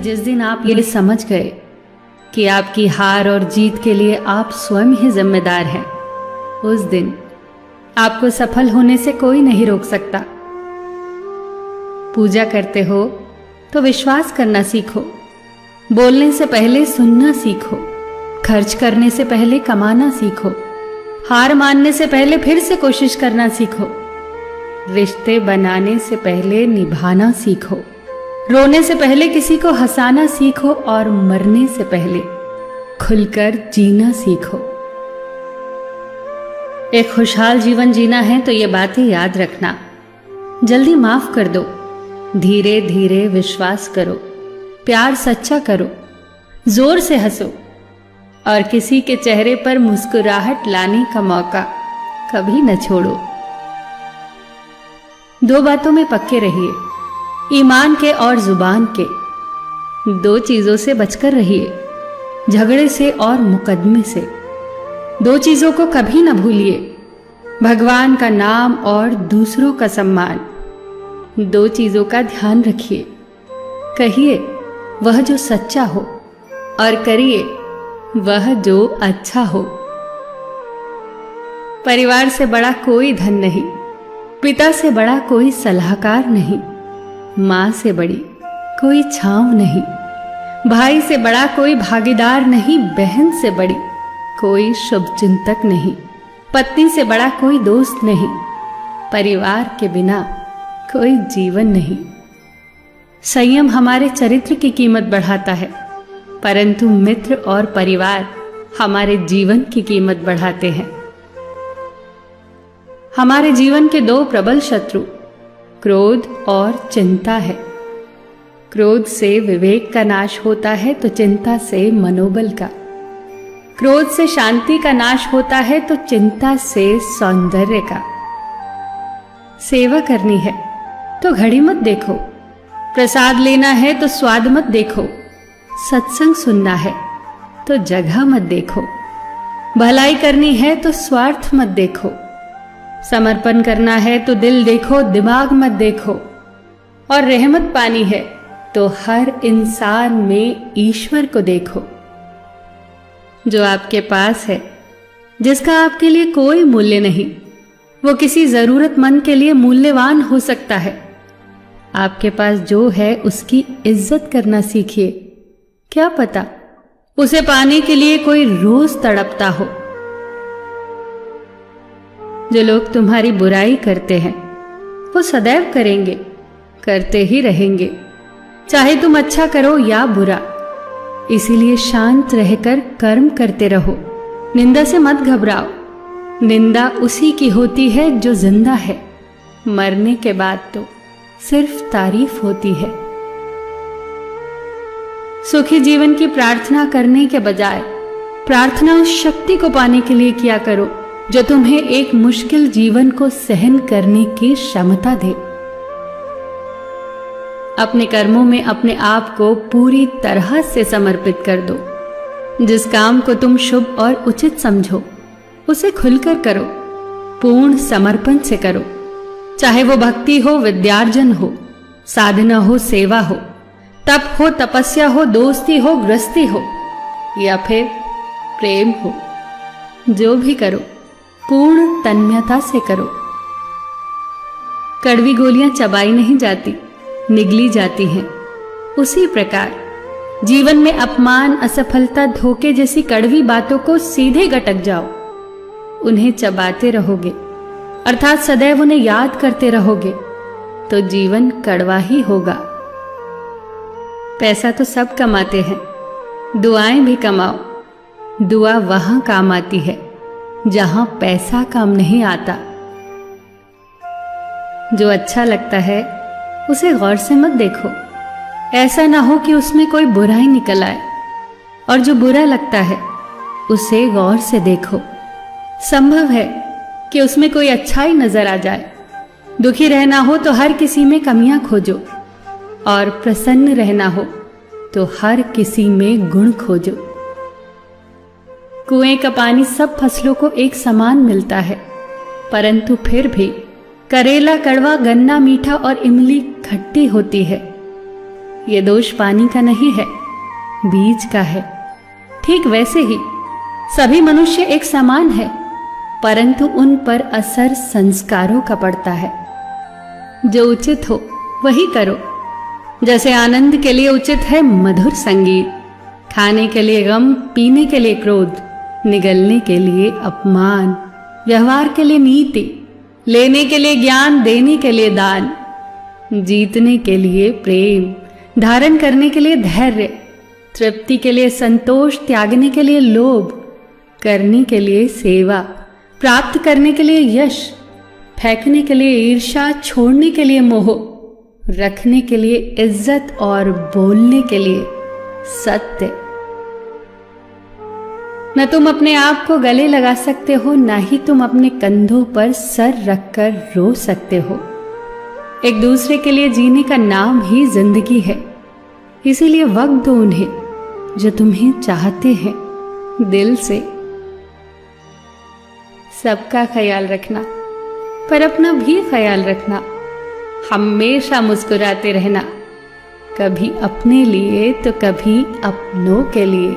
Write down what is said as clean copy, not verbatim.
जिस दिन आप ये समझ गए कि आपकी हार और जीत के लिए आप स्वयं ही जिम्मेदार हैं, उस दिन आपको सफल होने से कोई नहीं रोक सकता। पूजा करते हो तो विश्वास करना सीखो, बोलने से पहले सुनना सीखो, खर्च करने से पहले कमाना सीखो, हार मानने से पहले फिर से कोशिश करना सीखो, रिश्ते बनाने से पहले निभाना सीखो, रोने से पहले किसी को हंसाना सीखो और मरने से पहले खुलकर जीना सीखो। एक खुशहाल जीवन जीना है तो ये बातें याद रखना। जल्दी माफ कर दो, धीरे धीरे विश्वास करो, प्यार सच्चा करो, जोर से हंसो और किसी के चेहरे पर मुस्कुराहट लाने का मौका कभी न छोड़ो। दो बातों में पक्के रहिए, ईमान के और जुबान के। दो चीजों से बचकर रहिए, झगड़े से और मुकदमे से। दो चीजों को कभी न भूलिए, भगवान का नाम और दूसरों का सम्मान। दो चीजों का ध्यान रखिए, कहिए वह जो सच्चा हो और करिए वह जो अच्छा हो। परिवार से बड़ा कोई धन नहीं, पिता से बड़ा कोई सलाहकार नहीं, मां से बड़ी कोई छांव नहीं, भाई से बड़ा कोई भागीदार नहीं, बहन से बड़ी कोई शुभचिंतक नहीं, पत्नी से बड़ा कोई दोस्त नहीं, परिवार के बिना कोई जीवन नहीं। संयम हमारे चरित्र की कीमत बढ़ाता है, परंतु मित्र और परिवार हमारे जीवन की कीमत बढ़ाते हैं। हमारे जीवन के दो प्रबल शत्रु क्रोध और चिंता है। क्रोध से विवेक का नाश होता है तो चिंता से मनोबल का। क्रोध से शांति का नाश होता है तो चिंता से सौंदर्य का। सेवा करनी है तो घड़ी मत देखो, प्रसाद लेना है तो स्वाद मत देखो, सत्संग सुनना है तो जगह मत देखो, भलाई करनी है तो स्वार्थ मत देखो, समर्पण करना है तो दिल देखो, दिमाग मत देखो, और रहमत पानी है तो हर इंसान में ईश्वर को देखो। जो आपके पास है, जिसका आपके लिए कोई मूल्य नहीं, वो किसी जरूरतमंद के लिए मूल्यवान हो सकता है। आपके पास जो है उसकी इज्जत करना सीखिए, क्या पता उसे पाने के लिए कोई रोज तड़पता हो। जो लोग तुम्हारी बुराई करते हैं वो सदैव करेंगे, करते ही रहेंगे, चाहे तुम अच्छा करो या बुरा। इसीलिए शांत रहकर कर्म करते रहो, निंदा से मत घबराओ। निंदा उसी की होती है जो जिंदा है, मरने के बाद तो सिर्फ तारीफ होती है। सुखी जीवन की प्रार्थना करने के बजाय प्रार्थना उस शक्ति को पाने के लिए किया करो जो तुम्हें एक मुश्किल जीवन को सहन करने की क्षमता दे। अपने कर्मों में अपने आप को पूरी तरह से समर्पित कर दो। जिस काम को तुम शुभ और उचित समझो उसे खुलकर करो, पूर्ण समर्पण से करो। चाहे वो भक्ति हो, विद्यार्जन हो, साधना हो, सेवा हो, तप हो, तपस्या हो, दोस्ती हो, गृहस्थी हो या फिर प्रेम हो, जो भी करो पूर्ण तन्मयता से करो। कड़वी गोलियां चबाई नहीं जाती, निगली जाती हैं। उसी प्रकार जीवन में अपमान, असफलता, धोखे जैसी कड़वी बातों को सीधे गटक जाओ। उन्हें चबाते रहोगे, अर्थात सदैव उन्हें याद करते रहोगे, तो जीवन कड़वा ही होगा। पैसा तो सब कमाते हैं, दुआएं भी कमाओ। दुआ वहां काम आती है जहां पैसा काम नहीं आता। जो अच्छा लगता है उसे गौर से मत देखो, ऐसा ना हो कि उसमें कोई बुराई निकल आए, और जो बुरा लगता है उसे गौर से देखो। संभव है कि उसमें कोई अच्छाई नजर आ जाए। दुखी रहना हो तो हर किसी में कमियां खोजो, और प्रसन्न रहना हो तो हर किसी में गुण खोजो। कुएं का पानी सब फसलों को एक समान मिलता है, परंतु फिर भी करेला कड़वा, गन्ना मीठा और इमली खट्टी होती है। ये दोष पानी का नहीं है, बीज का है। ठीक वैसे ही सभी मनुष्य एक समान है, परंतु उन पर असर संस्कारों का पड़ता है। जो उचित हो वही करो। जैसे आनंद के लिए उचित है मधुर संगीत, खाने के लिए गम, पीने के लिए क्रोध, निगलने के लिए अपमान, व्यवहार के लिए नीति, लेने के लिए ज्ञान, देने के लिए दान, जीतने के लिए प्रेम, धारण करने के लिए धैर्य, तृप्ति के लिए संतोष, त्यागने के लिए लोभ, करने के लिए सेवा, प्राप्त करने के लिए यश, फेंकने के लिए ईर्ष्या, छोड़ने के लिए मोह, रखने के लिए इज्जत और बोलने के लिए सत्य। न तुम अपने आप को गले लगा सकते हो, न ही तुम अपने कंधों पर सर रखकर रो सकते हो। एक दूसरे के लिए जीने का नाम ही जिंदगी है। इसीलिए वक्त दो उन्हें जो तुम्हें चाहते हैं दिल से। सबका ख्याल रखना, पर अपना भी ख्याल रखना। हमेशा मुस्कुराते रहना, कभी अपने लिए तो कभी अपनों के लिए।